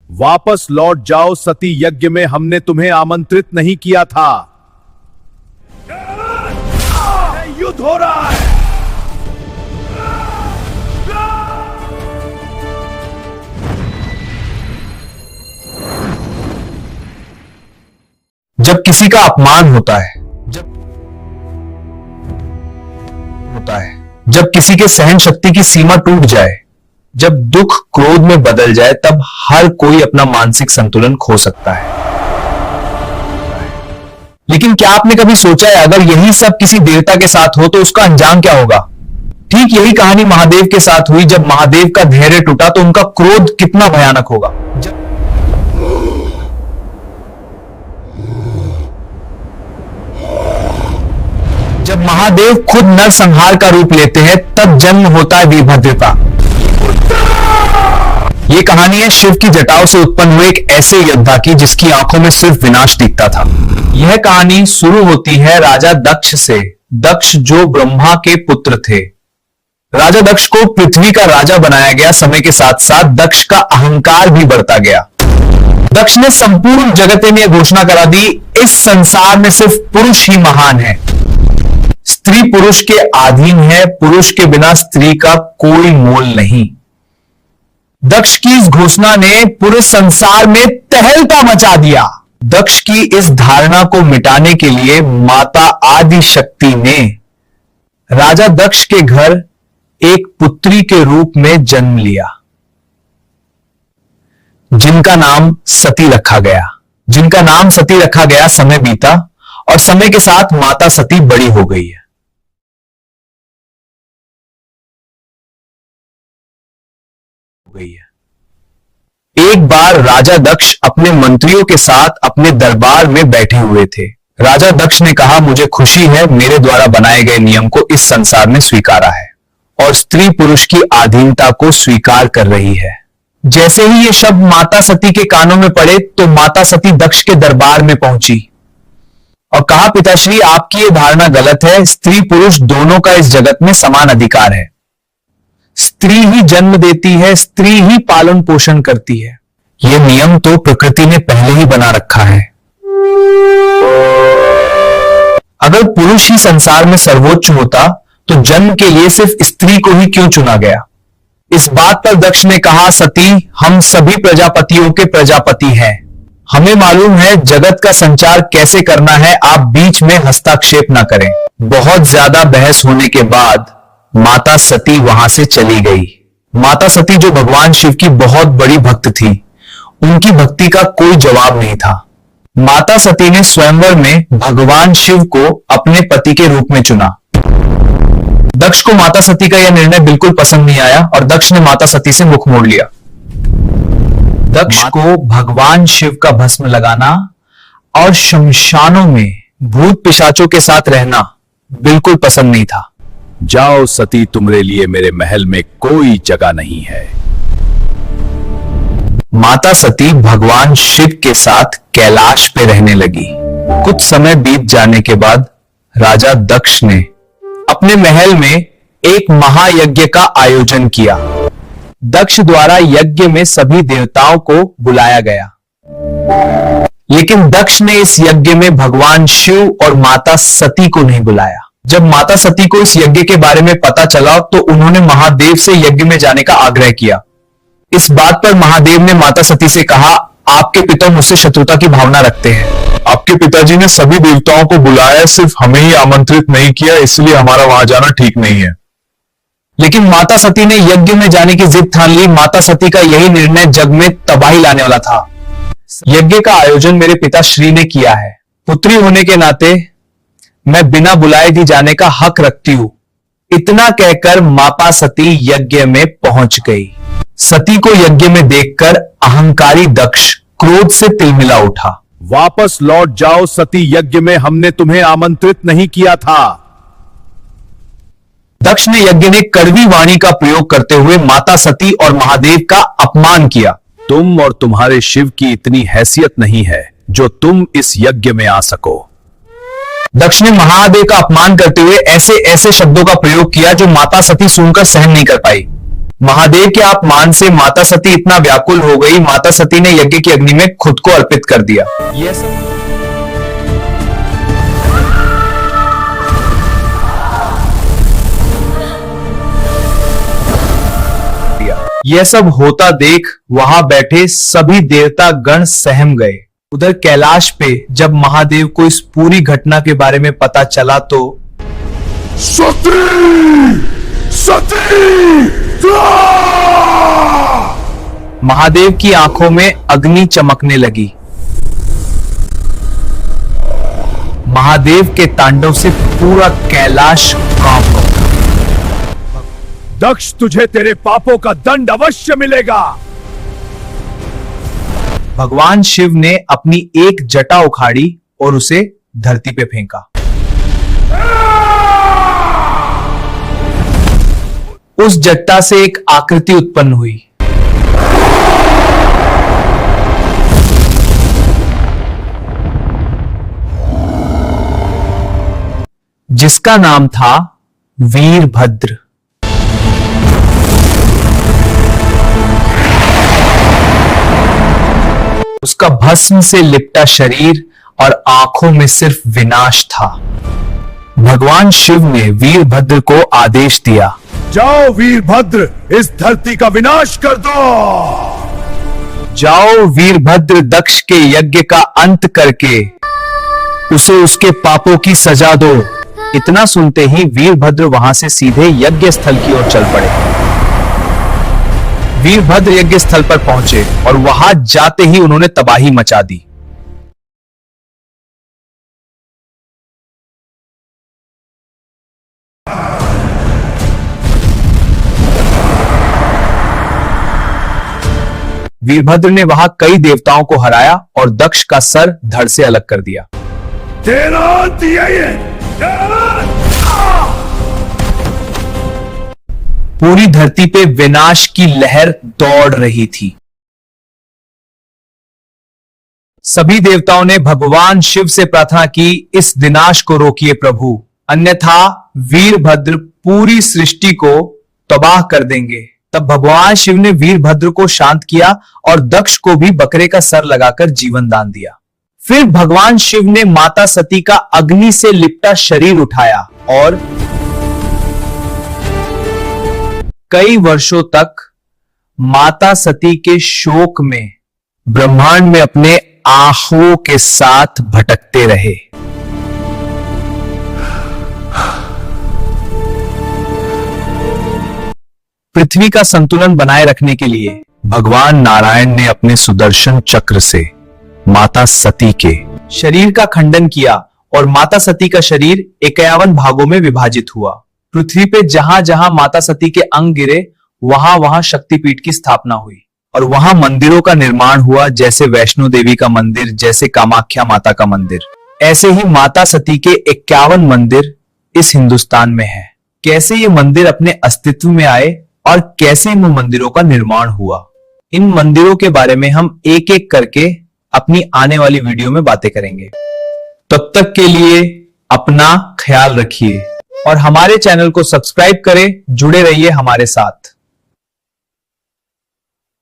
वापस लौट जाओ सती यज्ञ में हमने तुम्हें आमंत्रित नहीं किया था। युद्ध हो रहा है। जब किसी का अपमान होता है, जब किसी के सहन शक्ति की सीमा टूट जाए, जब दुख क्रोध में बदल जाए, तब हर कोई अपना मानसिक संतुलन खो सकता है। लेकिन क्या आपने कभी सोचा है अगर यही सब किसी देवता के साथ हो तो उसका अंजाम क्या होगा? ठीक यही कहानी महादेव के साथ हुई। जब महादेव का धैर्य टूटा तो उनका क्रोध कितना भयानक होगा। जब महादेव खुद नरसंहार का रूप लेते हैं तब जन्म होता है वीरभद्र का। यह कहानी है शिव की जटाओं से उत्पन्न हुए एक ऐसे योद्धा की जिसकी आंखों में सिर्फ विनाश दिखता था। यह कहानी शुरू होती है राजा दक्ष से। दक्ष जो ब्रह्मा के पुत्र थे। राजा दक्ष को पृथ्वी का राजा बनाया गया। समय के साथ साथ दक्ष का अहंकार भी बढ़ता गया। दक्ष ने संपूर्ण जगत में यह घोषणा करा दी, इस संसार में सिर्फ पुरुष ही महान है। स्त्री पुरुष के अधीन है, पुरुष के बिना स्त्री का कोई मोल नहीं। दक्ष की इस घोषणा ने पूरे संसार में तहलका मचा दिया। दक्ष की इस धारणा को मिटाने के लिए माता आदि शक्ति ने राजा दक्ष के घर एक पुत्री के रूप में जन्म लिया, जिनका नाम सती रखा गया। समय बीता और समय के साथ माता सती बड़ी हो गई है। एक बार राजा दक्ष अपने मंत्रियों के साथ अपने दरबार में बैठे हुए थे। राजा दक्ष ने कहा, मुझे खुशी है मेरे द्वारा बनाए गए नियम को इस संसार ने स्वीकारा है और स्त्री पुरुष की अधीनता को स्वीकार कर रही है। जैसे ही ये शब्द माता सती के कानों में पड़े तो माता सती दक्ष के दरबार में पहुंची और कहा, पिताश्री आपकी ये धारणा गलत है। स्त्री पुरुष दोनों का इस जगत में समान अधिकार है। स्त्री ही जन्म देती है, स्त्री ही पालन पोषण करती है। यह नियम तो प्रकृति ने पहले ही बना रखा है। अगर पुरुष ही संसार में सर्वोच्च होता तो जन्म के लिए सिर्फ स्त्री को ही क्यों चुना गया? इस बात पर दक्ष ने कहा, सती हम सभी प्रजापतियों के प्रजापति हैं। हमें मालूम है जगत का संचार कैसे करना है, आप बीच में हस्तक्षेप ना करें। बहुत ज्यादा बहस होने के बाद माता सती वहां से चली गई। माता सती जो भगवान शिव की बहुत बड़ी भक्त थी, उनकी भक्ति का कोई जवाब नहीं था। माता सती ने स्वयंवर में भगवान शिव को अपने पति के रूप में चुना। दक्ष को माता सती का यह निर्णय बिल्कुल पसंद नहीं आया और दक्ष ने माता सती से मुख मोड़ लिया। दक्ष को भगवान शिव का भस्म लगाना और शमशानों में भूत पिशाचों के साथ रहना बिल्कुल पसंद नहीं था। जाओ सती, तुम्हारे लिए मेरे महल में कोई जगह नहीं है। माता सती भगवान शिव के साथ कैलाश पे रहने लगी। कुछ समय बीत जाने के बाद राजा दक्ष ने अपने महल में एक महायज्ञ का आयोजन किया। दक्ष द्वारा यज्ञ में सभी देवताओं को बुलाया गया, लेकिन दक्ष ने इस यज्ञ में भगवान शिव और माता सती को नहीं बुलाया। जब माता सती को इस यज्ञ के बारे में पता चला तो उन्होंने महादेव से यज्ञ में जाने का आग्रह किया। इस बात पर महादेव ने माता सती से कहा, आपके पिता मुझसे शत्रुता की भावना रखते हैं। आपके पिताजी ने सभी देवताओं को बुलाया, सिर्फ हमें ही आमंत्रित नहीं किया, इसलिए हमारा वहां जाना ठीक नहीं है। लेकिन माता सती ने यज्ञ में जाने की जिद ठान ली। माता सती का यही निर्णय जग में तबाही लाने वाला था। यज्ञ का आयोजन मेरे पिता श्री ने किया है। पुत्री होने के नाते मैं बिना बुलाए भी जाने का हक रखती हूं। इतना कहकर माता सती यज्ञ में पहुंच गई। सती को यज्ञ में देखकर अहंकारी दक्ष क्रोध से तिलमिला उठा। वापस लौट जाओ सती यज्ञ में हमने तुम्हें आमंत्रित नहीं किया था। दक्ष ने यज्ञ में कड़वी वाणी का प्रयोग करते हुए माता सती और महादेव का अपमान किया। तुम और तुम्हारे शिव की इतनी हैसियत नहीं है जो तुम इस यज्ञ में आ सको। दक्ष ने महादेव का अपमान करते हुए ऐसे ऐसे शब्दों का प्रयोग किया जो माता सती सुनकर सहन नहीं कर पाई। महादेव के अपमान से माता सती इतना व्याकुल हो गई, माता सती ने यज्ञ की अग्नि में खुद को अर्पित कर दिया। यह सब होता देख वहां बैठे सभी देवता गण सहम गए। उधर कैलाश पे जब महादेव को इस पूरी घटना के बारे में पता चला तो सती! सती! महादेव की आंखों में अग्नि चमकने लगी। महादेव के तांडव से पूरा कैलाश कांप उठा। दक्ष, तुझे तेरे पापों का दंड अवश्य मिलेगा। भगवान शिव ने अपनी एक जटा उखाड़ी और उसे धरती पे फेंका। उस जट्टा से एक आकृति उत्पन्न हुई। जिसका नाम था वीरभद्र। उसका भस्म से लिपटा शरीर और आंखों में सिर्फ विनाश था। भगवान शिव ने वीरभद्र को आदेश दिया, जाओ वीरभद्र, इस धरती का विनाश कर दो। जाओ वीरभद्र, दक्ष के यज्ञ का अंत करके उसे उसके पापों की सजा दो। इतना सुनते ही वीरभद्र वहां से सीधे यज्ञ स्थल की ओर चल पड़े। वीरभद्र यज्ञ स्थल पर पहुंचे और वहां जाते ही उन्होंने तबाही मचा दी। वीरभद्र ने वहां कई देवताओं को हराया और दक्ष का सर धड़ से अलग कर दिया। पूरी धरती पे विनाश की लहर दौड़ रही थी। सभी देवताओं ने भगवान शिव से प्रार्थना की, इस विनाश को रोकिए प्रभु, अन्यथा वीरभद्र पूरी सृष्टि को तबाह कर देंगे। तब भगवान शिव ने वीरभद्र को शांत किया और दक्ष को भी बकरे का सर लगाकर जीवन दान दिया। फिर भगवान शिव ने माता सती का अग्नि से लिपटा शरीर उठाया और कई वर्षों तक माता सती के शोक में ब्रह्मांड में अपने आहों के साथ भटकते रहे। पृथ्वी का संतुलन बनाए रखने के लिए भगवान नारायण ने अपने सुदर्शन चक्र से माता सती के शरीर का खंडन किया और माता सती का शरीर 51 भागों में विभाजित हुआ। पृथ्वी पे जहां जहां माता सती के अंग गिरे वहां वहां शक्तिपीठ की स्थापना हुई और वहां मंदिरों का निर्माण हुआ, जैसे वैष्णो देवी का मंदिर, जैसे कामाख्या माता का मंदिर। ऐसे ही माता सती के 51 मंदिर इस हिंदुस्तान में है। कैसे ये मंदिर अपने अस्तित्व में आए और कैसे इन मंदिरों का निर्माण हुआ, इन मंदिरों के बारे में हम एक एक करके अपनी आने वाली वीडियो में बातें करेंगे। तब तक के लिए अपना ख्याल रखिए और हमारे चैनल को सब्सक्राइब करें। जुड़े रहिए हमारे साथ।